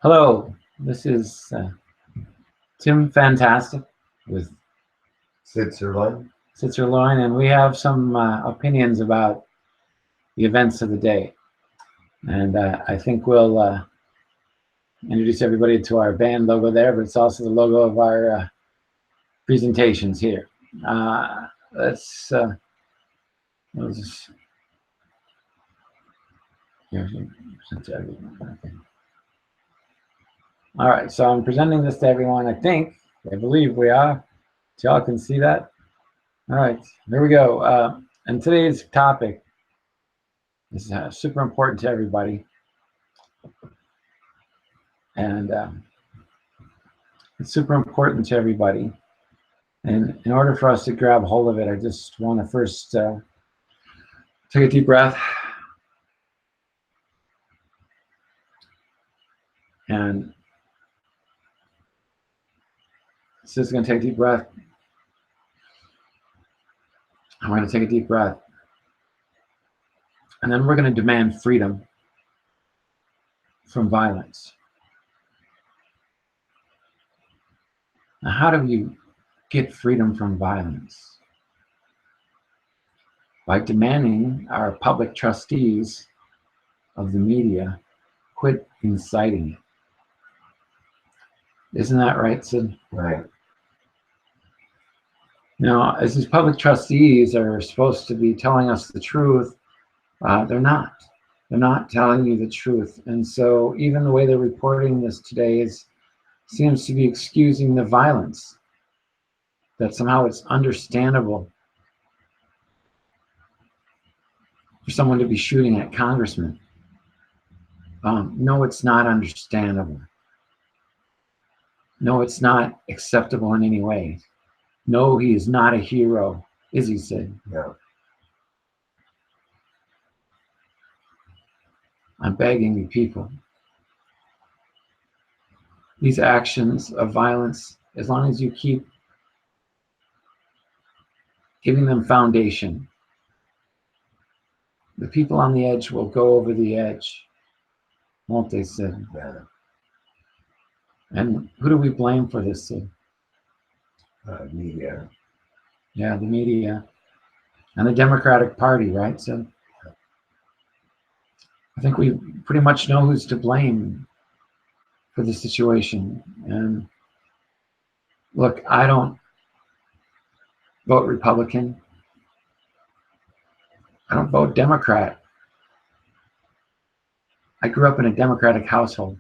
Hello, this is Tim Fantastic with Sid Sirloin. Sirloin, and we have some opinions about the events of the day. And I think we'll introduce everybody to our band logo there, but it's also the logo of our presentations here. Let's just all right, so I'm presenting this to everyone. I believe we are. So y'all can see that. All right, here we go. And today's topic is super important to everybody. And it's super important to everybody. And in order for us to grab hold of it, I just want to first take a deep breath. And so it's going to take a deep breath. I'm going to take a deep breath. And then we're going to demand freedom from violence. Now, how do you get freedom from violence? By demanding our public trustees of the media quit inciting it. Isn't that right, Sid? Right. Now, as these public trustees are supposed to be telling us the truth, they're not. They're not telling you the truth. And so even the way they're reporting this today seems to be excusing the violence, that somehow it's understandable for someone to be shooting at congressmen. No, it's not understandable. No, it's not acceptable in any way. No, he is not a hero, is he, Sid? No. I'm begging you, people. These actions of violence, as long as you keep giving them foundation, the people on the edge will go over the edge, won't they, Sid? Yeah. And who do we blame for this, Sid? Media. Yeah, the media and the Democratic Party, right, Sid? I think we pretty much know who's to blame for the situation. And look, I don't vote Republican. I don't vote Democrat. I grew up in a Democratic household.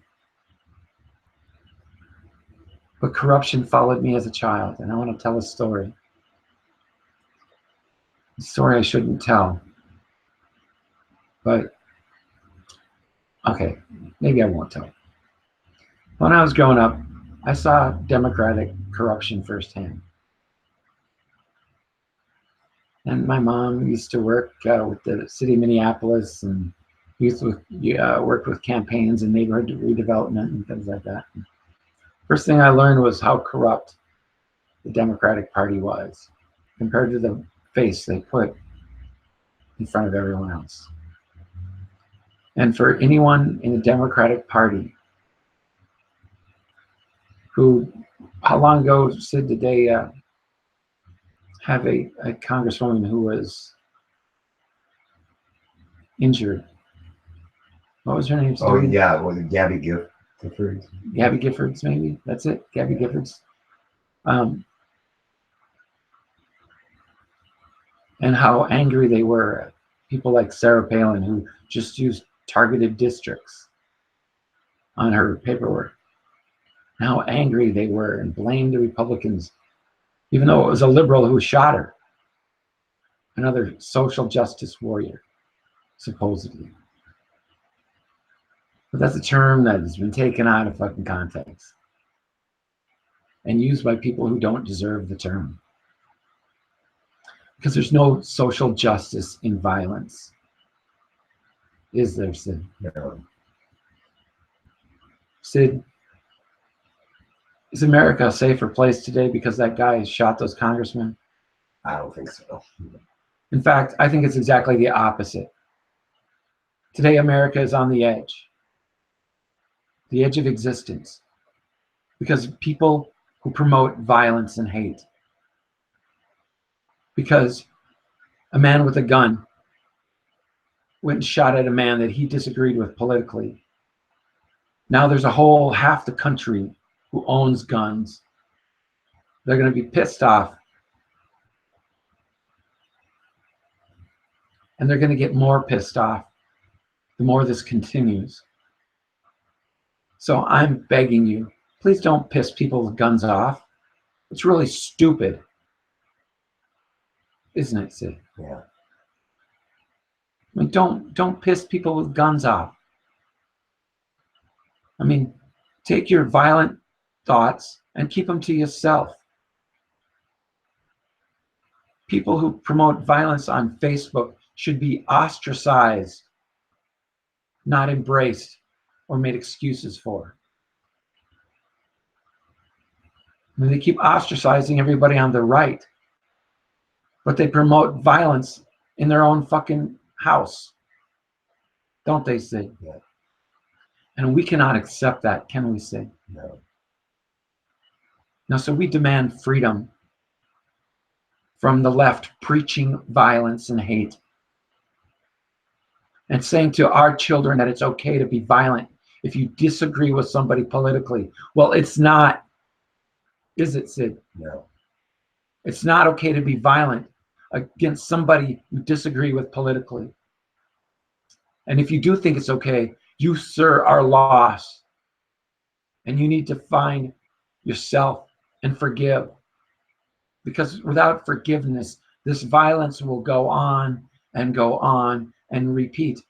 But corruption followed me as a child, and I want to tell a story. A story I shouldn't tell. But, okay, maybe I won't tell. When I was growing up, I saw Democratic corruption firsthand. And my mom used to work with the city of Minneapolis and worked with campaigns and neighborhood redevelopment and things like that. First thing I learned was how corrupt the Democratic Party was compared to the face they put in front of everyone else. And for anyone in the Democratic Party who, how long ago, Sid, did they have a congresswoman who was injured? What was her name? Oh, yeah, well, Gabby Giffords. Gabby Giffords, maybe? That's it? Gabby Giffords. And how angry they were at people like Sarah Palin, who just used targeted districts on her paperwork. And how angry they were and blamed the Republicans, even though it was a liberal who shot her. Another social justice warrior, supposedly. But that's a term that has been taken out of fucking context and used by people who don't deserve the term. Because there's no social justice in violence. Is there, Sid? No. Sid, is America a safer place today because that guy shot those congressmen? I don't think so. In fact, I think it's exactly the opposite. Today, America is on the edge. the edge of existence, because of people who promote violence and hate. Because a man with a gun went and shot at a man that he disagreed with politically. Now there's a whole half the country who owns guns. They're going to be pissed off. And they're going to get more pissed off the more this continues. So I'm begging you, please don't piss people with guns off. It's really stupid. Isn't it, Sid? Yeah. I mean, don't piss people with guns off. I mean, take your violent thoughts and keep them to yourself. People who promote violence on Facebook should be ostracized, not embraced or made excuses for. I mean, they keep ostracizing everybody on the right, but they promote violence in their own fucking house. Don't they, Sid? Yeah. And we cannot accept that, can we, Sid? No. Now, so we demand freedom from the left preaching violence and hate, and saying to our children that it's okay to be violent if you disagree with somebody politically. Well, it's not, is it, Sid? No. It's not okay to be violent against somebody you disagree with politically. And if you do think it's okay, you, sir, are lost. And you need to find yourself and forgive. Because without forgiveness, this violence will go on and repeat.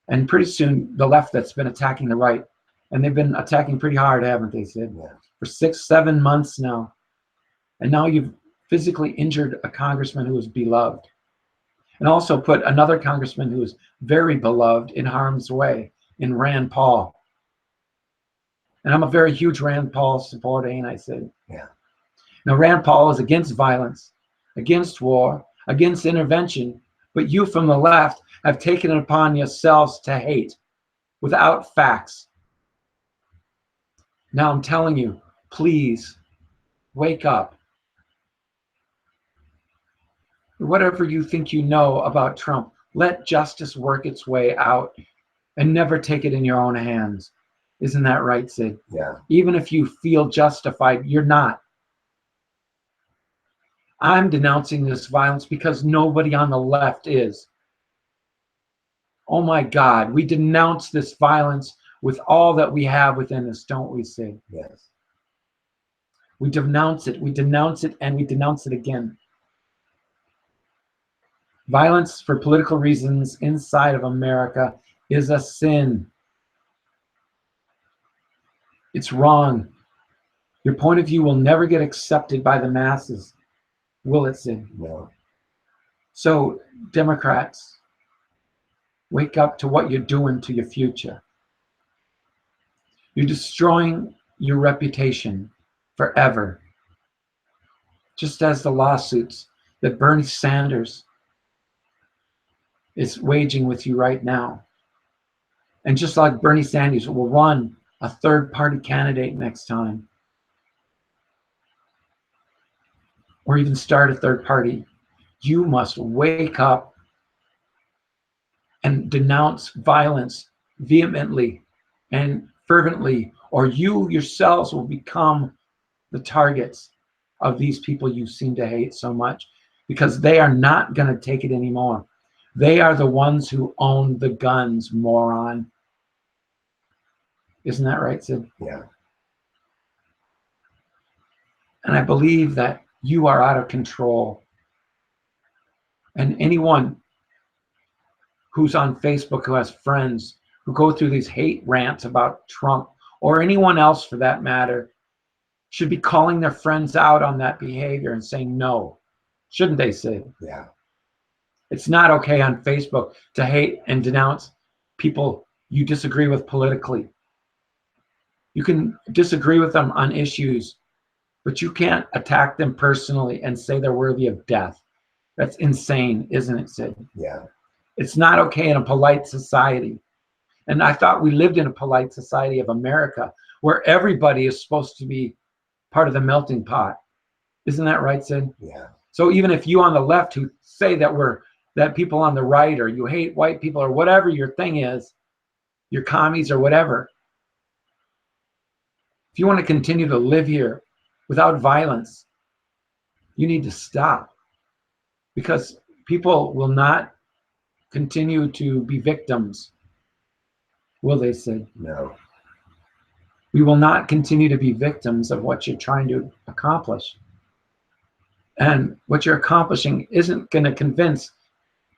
And pretty soon, the left that's been attacking the right, and they've been attacking pretty hard, haven't they, Sid? Yeah. For 6-7 months now. And now you've physically injured a congressman who is beloved. And also put another congressman who is very beloved in harm's way, in Rand Paul. And I'm a very huge Rand Paul supporter, ain't I, Sid? Yeah. Now, Rand Paul is against violence, against war, against intervention, but you from the left have taken it upon yourselves to hate without facts. Now I'm telling you, please wake up. Whatever you think you know about Trump, let justice work its way out and never take it in your own hands. Isn't that right, Sid? Yeah. Even if you feel justified, you're not. I'm denouncing this violence because nobody on the left is. Oh my God, we denounce this violence with all that we have within us, don't we, Sid? Yes. We denounce it, and we denounce it again. Violence for political reasons inside of America is a sin. It's wrong. Your point of view will never get accepted by the masses, will it, Sid? No. So, Democrats, wake up to what you're doing to your future. You're destroying your reputation forever. Just as the lawsuits that Bernie Sanders is waging with you right now. And just like Bernie Sanders will run a third-party candidate next time, or even start a third party, you must wake up and denounce violence vehemently and fervently, or you yourselves will become the targets of these people you seem to hate so much, because they are not going to take it anymore. They are the ones who own the guns, moron. Isn't that right, Sid? Yeah. And I believe that you are out of control. And anyone who's on Facebook, who has friends who go through these hate rants about Trump, or anyone else for that matter, should be calling their friends out on that behavior and saying no. Shouldn't they, Sid? Yeah. It's not okay on Facebook to hate and denounce people you disagree with politically. You can disagree with them on issues, but you can't attack them personally and say they're worthy of death. That's insane, isn't it, Sid? Yeah. It's not okay in a polite society. And I thought we lived in a polite society of America where everybody is supposed to be part of the melting pot. Isn't that right, Sid? Yeah. So even if you on the left who say that people on the right, or you hate white people, or whatever your thing is, your commies or whatever, if you want to continue to live here without violence, you need to stop, because people will not continue to be victims, will they, Sid? No. We will not continue to be victims of what you're trying to accomplish. And what you're accomplishing isn't going to convince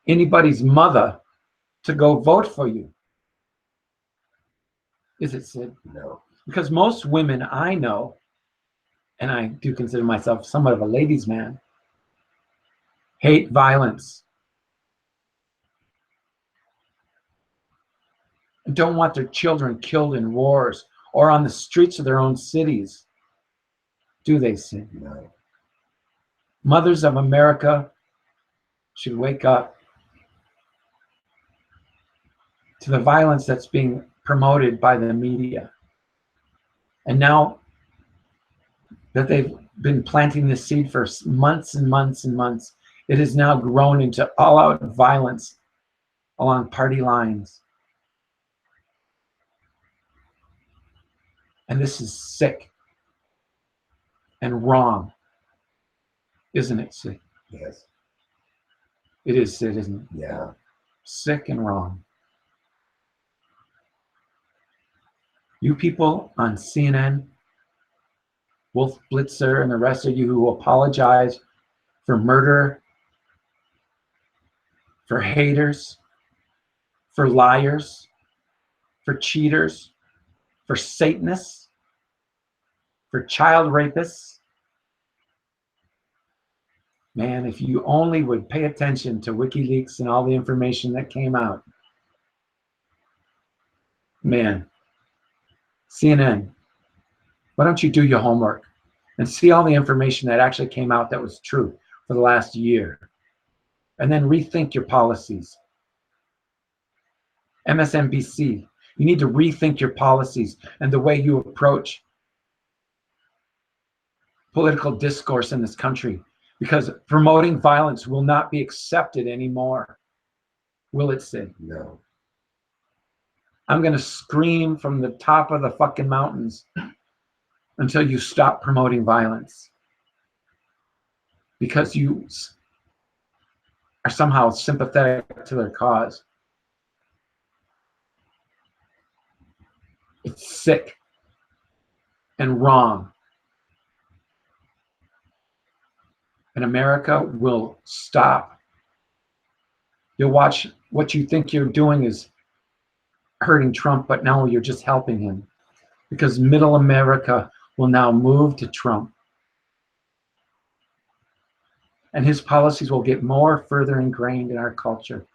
anybody's mother to go vote for you. Is it, Sid? No. Because most women I know, and I do consider myself somewhat of a ladies' man, hate violence and don't want their children killed in wars or on the streets of their own cities. Do they, Sid? No. Mothers of America should wake up to the violence that's being promoted by the media. And now that they've been planting this seed for months and months and months, it has now grown into all-out violence along party lines. And this is sick and wrong, isn't it, Sid? Yes. It is, Sid, isn't it? Yeah. Sick and wrong. You people on CNN, Wolf Blitzer, and the rest of you who apologize for murder, for haters, for liars, for cheaters, for Satanists, for child rapists. Man, if you only would pay attention to WikiLeaks and all the information that came out. Man, CNN, why don't you do your homework and see all the information that actually came out that was true for the last year, and then rethink your policies. MSNBC, you need to rethink your policies and the way you approach political discourse in this country, because promoting violence will not be accepted anymore. Will it, Sid? No. I'm going to scream from the top of the fucking mountains until you stop promoting violence, because you are somehow sympathetic to their cause. It's sick and wrong. And America will stop. You'll watch what you think you're doing is hurting Trump, but now you're just helping him, because middle America will now move to Trump. And his policies will get more further ingrained in our culture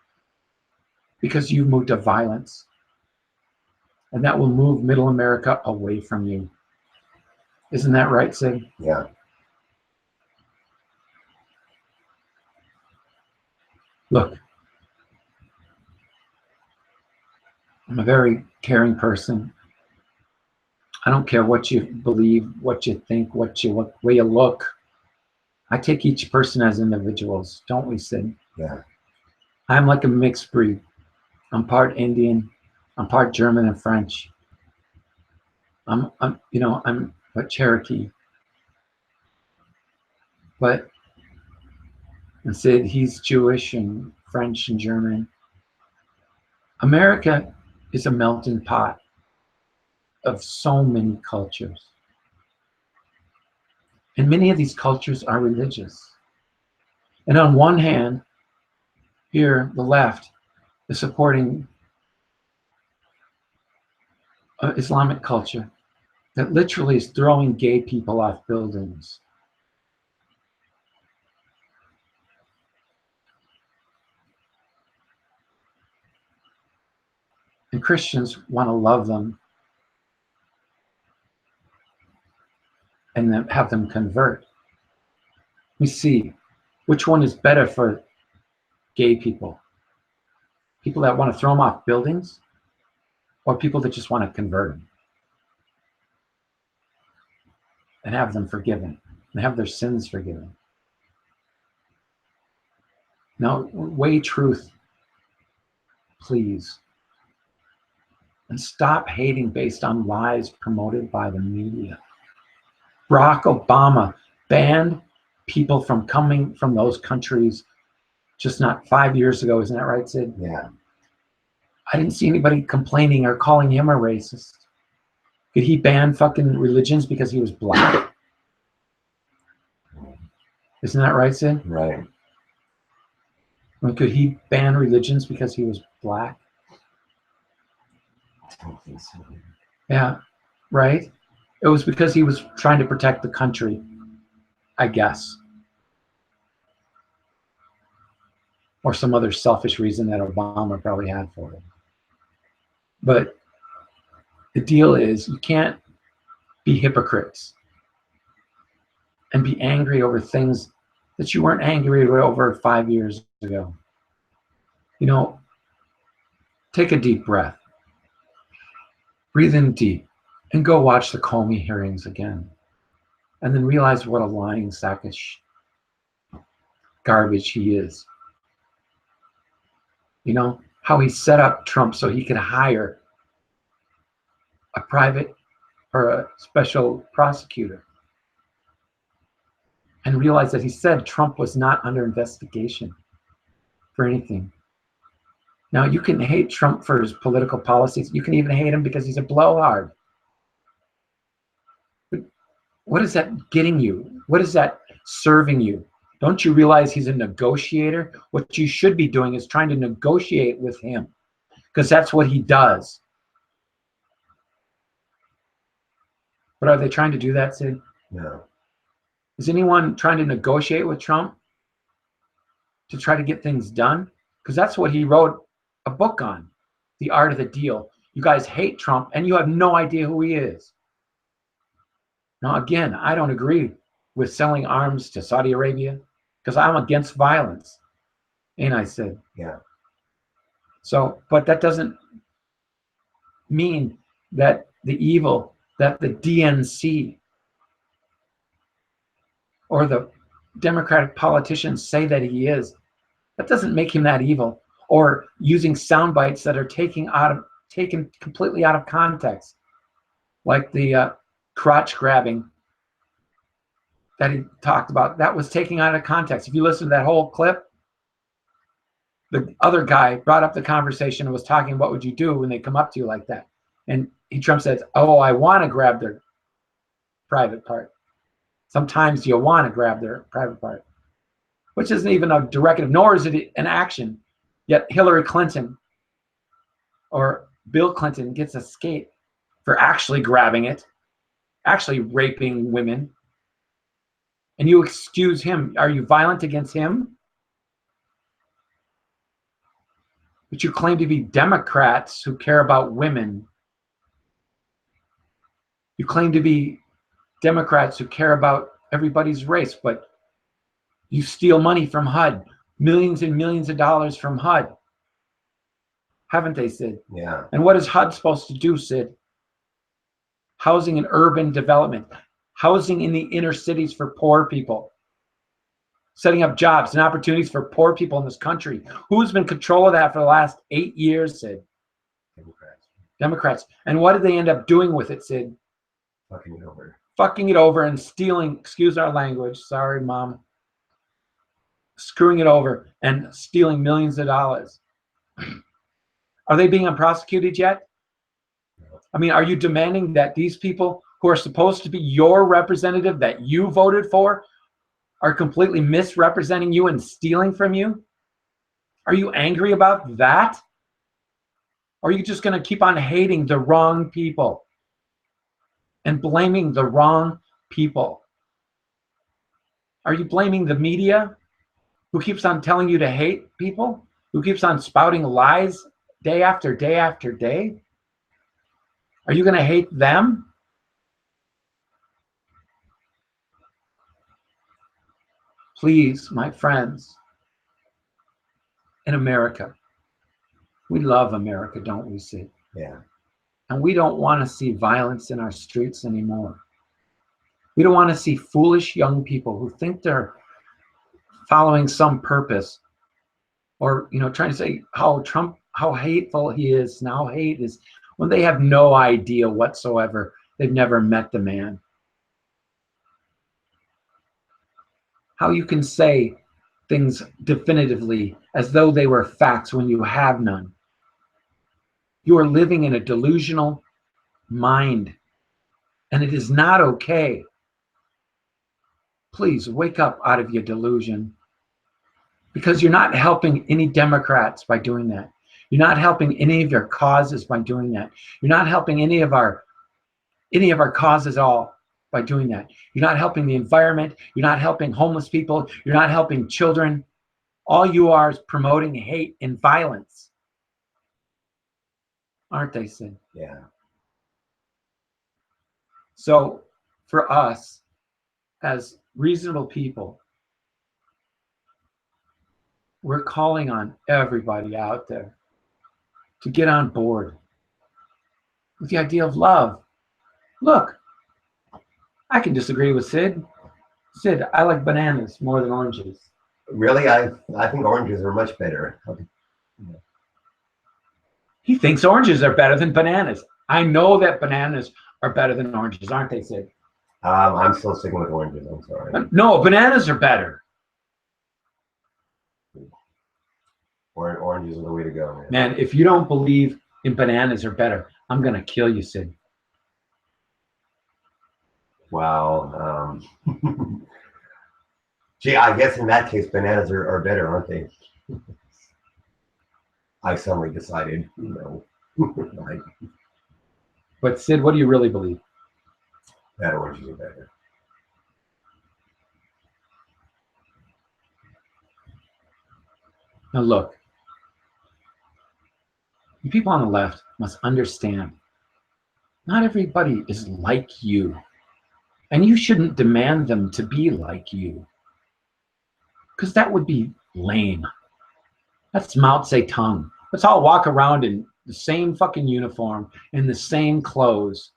because you moved to violence. And that will move middle America away from you. Isn't that right, Sid? Yeah. Look, I'm a very caring person. I don't care what you believe, what you think, way you look. I take each person as individuals, don't we, Sid? Yeah. I'm like a mixed breed. I'm part Indian, I'm part German and French. I'm a Cherokee. But and Sid, he's Jewish and French and German. America is a melting pot of so many cultures. And many of these cultures are religious. And on one hand, here, the left is supporting Islamic culture that literally is throwing gay people off buildings. And Christians want to love them and then have them convert. We see which one is better for gay people. People that want to throw them off buildings, or people that just want to convert them and have them forgiven and have their sins forgiven. Now, weigh truth, please. And stop hating based on lies promoted by the media. Barack Obama banned people from coming from those countries just not 5 years ago. Isn't that right, Sid? Yeah. I didn't see anybody complaining or calling him a racist. Could he ban fucking religions because he was black? Isn't that right, Sid? Right. I mean, could he ban religions because he was black? I don't think so. Yeah, right? It was because he was trying to protect the country, I guess. Or some other selfish reason that Obama probably had for it. But the deal is, you can't be hypocrites and be angry over things that you weren't angry over 5 years ago. You know, take a deep breath. Breathe in deep and go watch the Comey hearings again. And then realize what a lying sack of garbage he is. You know, how he set up Trump so he could hire a private or a special prosecutor. And realize that he said Trump was not under investigation for anything. Now, you can hate Trump for his political policies. You can even hate him because he's a blowhard. But what is that getting you? What is that serving you? Don't you realize he's a negotiator? What you should be doing is trying to negotiate with him, because that's what he does. But are they trying to do that, Sid? No. Is anyone trying to negotiate with Trump to try to get things done? Because that's what he wrote a book on, The Art of the Deal. You guys hate Trump and you have no idea who he is. Now, again, I don't agree with selling arms to Saudi Arabia because I'm against violence. And I said, Yeah. so, but that doesn't mean that the evil that the DNC or the Democratic politicians say that he is, that doesn't make him that evil. Or using sound bites that are taken completely out of context, like the crotch grabbing that he talked about. That was taken out of context. If you listen to that whole clip, the other guy brought up the conversation and was talking, what would you do when they come up to you like that? And Trump says, oh, I want to grab their private part. Sometimes you want to grab their private part, which isn't even a directive, nor is it an action. Yet Hillary Clinton or Bill Clinton gets a skate for actually grabbing it, actually raping women. And you excuse him. Are you violent against him? But you claim to be Democrats who care about women. You claim to be Democrats who care about everybody's race, but you steal money from HUD, millions and millions of dollars from HUD. Haven't they, Sid? Yeah. And what is HUD supposed to do, Sid? Housing and urban development, housing in the inner cities for poor people, setting up jobs and opportunities for poor people in this country. Who's been in control of that for the last 8 years, Sid? Democrats. And what did they end up doing with it, Sid? Fucking it over. Fucking it over and stealing, excuse our language, sorry, Mom. Screwing it over and stealing millions of dollars. Are they being prosecuted yet? I mean, are you demanding that these people who are supposed to be your representative that you voted for are completely misrepresenting you and stealing from you? Are you angry about that? Or are you just going to keep on hating the wrong people and blaming the wrong people? Are you blaming the media who keeps on telling you to hate people? Who keeps on spouting lies day after day after day? Are you going to hate them? Please, my friends, in America, we love America, don't we, Sid? Yeah. And we don't want to see violence in our streets anymore. We don't want to see foolish young people who think they're following some purpose, or trying to say how hateful he is and how hate is, when they have no idea whatsoever. They've never met the man. How you can say things definitively as though they were facts when you have none. You are living in a delusional mind, and it is not okay. Please wake up out of your delusion, because you're not helping any Democrats by doing that. You're not helping any of your causes by doing that. You're not helping any of our causes at all by doing that. You're not helping the environment. You're not helping homeless people. You're not helping children. All you are is promoting hate and violence. Aren't they, Sid? Yeah. So for us, as reasonable people, we're calling on everybody out there to get on board with the idea of love. Look, I can disagree with Sid. Sid, I like bananas more than oranges. Really, I think oranges are much better. He thinks oranges are better than bananas. I know that bananas are better than oranges, aren't they, Sid? I'm still sticking with oranges. I'm sorry. No, bananas are better. Oranges are the way to go, man. Man, if you don't believe in bananas are better, I'm going to kill you, Sid. Wow. Gee, I guess in that case, bananas are better, aren't they? I suddenly decided, like, But Sid, what do you really believe? that oranges are better. Now look, you people on the left must understand, not everybody is like you, and you shouldn't demand them to be like you, because that would be lame. That's Mao Zedong. Let's all walk around in the same fucking uniform, in the same clothes,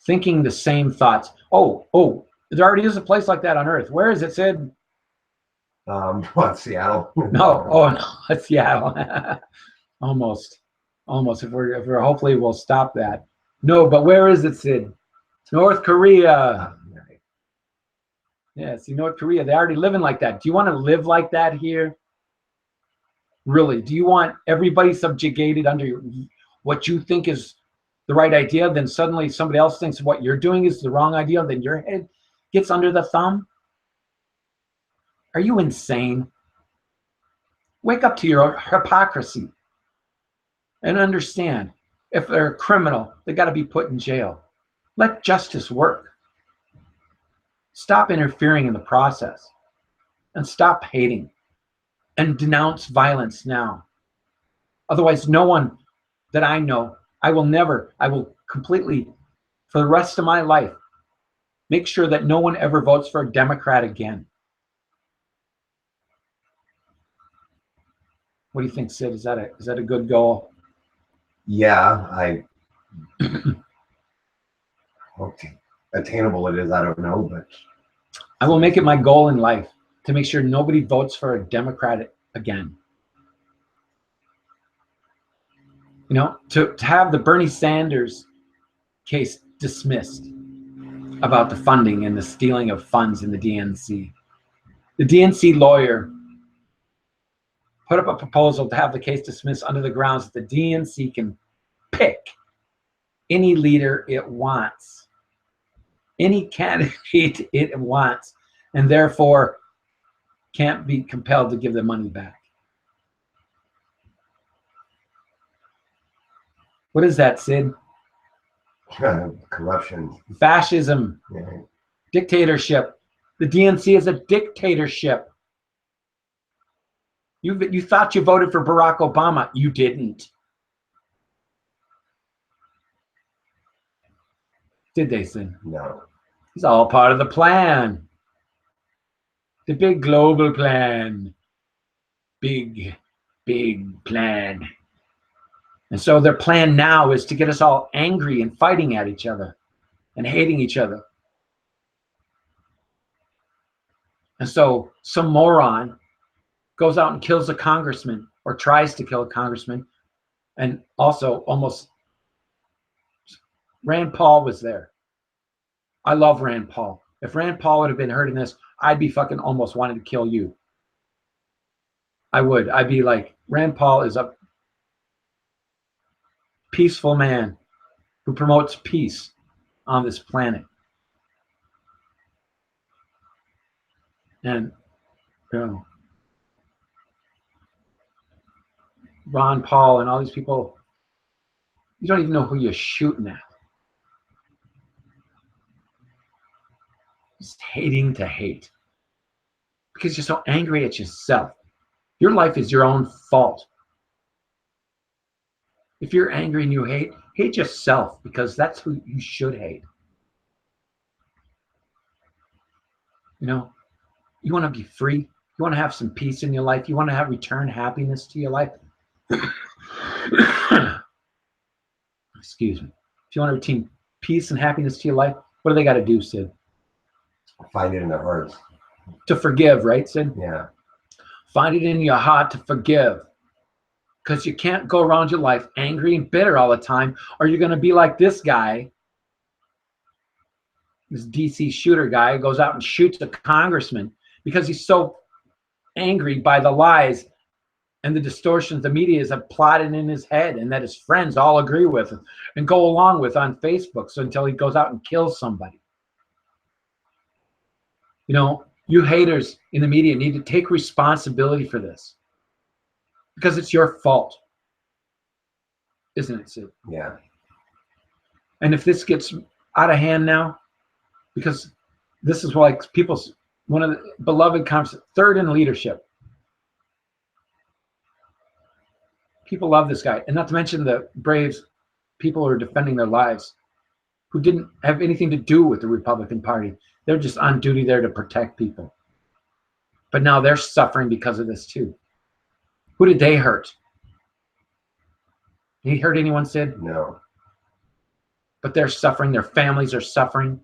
thinking the same thoughts. Oh, there already is a place like that on Earth. Where is it, Sid? What, Seattle? No, it's Seattle. Almost. If we're hopefully we'll stop that. No, but where is it, Sid? It's North Korea. Yeah, see, North Korea, they're already living like that. Do you want to live like that here? Really? Do you want everybody subjugated under what you think is the right idea? Then suddenly somebody else thinks what you're doing is the wrong idea. Then your head gets under the thumb? Are you insane? Wake up to your hypocrisy and understand, if they're a criminal, they got to be put in jail. Let justice work. Stop interfering in the process, and stop hating, and denounce violence now. Otherwise, no one that I know, I will completely, for the rest of my life, make sure that no one ever votes for a Democrat again. What do you think, Sid? Is that a good goal? Yeah, how attainable it is, I don't know, but I will make it my goal in life to make sure nobody votes for a Democrat again. To have the Bernie Sanders case dismissed about the funding and the stealing of funds in the DNC. The DNC lawyer put up a proposal to have the case dismissed under the grounds that the DNC can pick any leader it wants, any candidate it wants, and therefore can't be compelled to give the money back. What is that, Sid? corruption. Fascism. Yeah. Dictatorship. The DNC is a dictatorship. You thought you voted for Barack Obama. You didn't. Did they, Sid? No. It's all part of the plan. The big global plan. Big plan. And so their plan now is to get us all angry and fighting at each other and hating each other. And so some moron goes out and kills a congressman or tries to kill a congressman. And also almost, Rand Paul was there. I love Rand Paul. If Rand Paul would have been hurt in this, I'd be fucking almost wanting to kill you. I would. I'd be like, Rand Paul is a peaceful man who promotes peace on this planet. And, you know, Ron Paul and all these people, you don't even know who you're shooting at. Just hating to hate. Because you're so angry at yourself. Your life is your own fault. If you're angry and you hate yourself, because that's who you should hate. You know, you want to be free. You want to have some peace in your life. You want to have return happiness to your life. Excuse me. If you want to retain peace and happiness to your life, what do they got to do, Sid? Find it in their hearts. To forgive, right, Sid? Yeah. Find it in your heart to forgive. Because you can't go around your life angry and bitter all the time, or you're going to be like this guy, this DC shooter guy, goes out and shoots a congressman because he's so angry by the lies and the distortions the media has plotted in his head and that his friends all agree with and go along with on Facebook. So until he goes out and kills somebody. You know, you haters in the media need to take responsibility for this because it's your fault. Isn't it, Sid? Yeah. And if this gets out of hand now, because this is like people's, one of the beloved concepts, third in leadership. People love this guy. And not to mention the brave people who are defending their lives, who didn't have anything to do with the Republican Party. They're just on duty there to protect people. But now they're suffering because of this too. Who did they hurt? Did he hurt anyone, Sid? No. But they're suffering. Their families are suffering.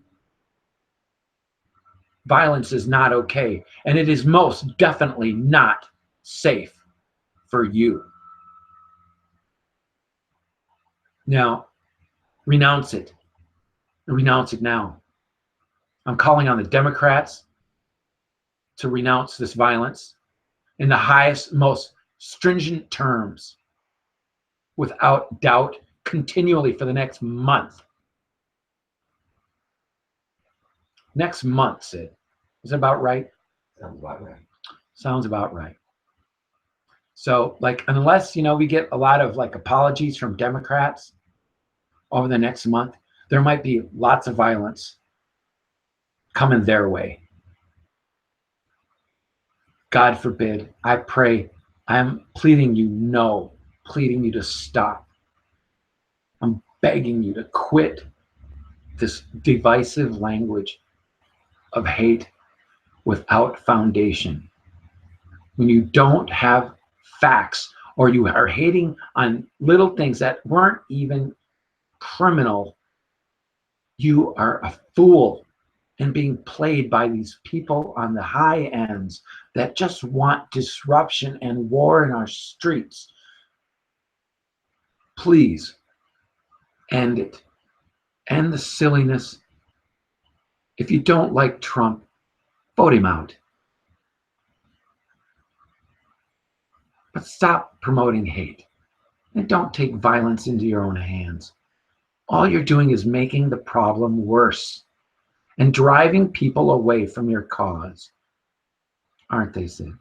Violence is not okay. And it is most definitely not safe for you. Now, renounce it. Renounce it now. I'm calling on the Democrats to renounce this violence in the highest, most stringent terms, without doubt, continually for the next month. Next month, Sid. Is it about right? Sounds about right. Sounds about right. So, like, unless, you know, we get a lot of, like, apologies from Democrats over the next month, there might be lots of violence coming their way. God forbid. I pray. I'm pleading you no. Pleading you to stop. I'm begging you to quit this divisive language of hate without foundation. When you don't have facts, or you are hating on little things that weren't even criminal, you are a fool and being played by these people on the high ends that just want disruption and war in our streets. Please end it. End the silliness. If you don't like Trump, vote him out. But stop promoting hate. And don't take violence into your own hands. All you're doing is making the problem worse and driving people away from your cause. Aren't they, Sid?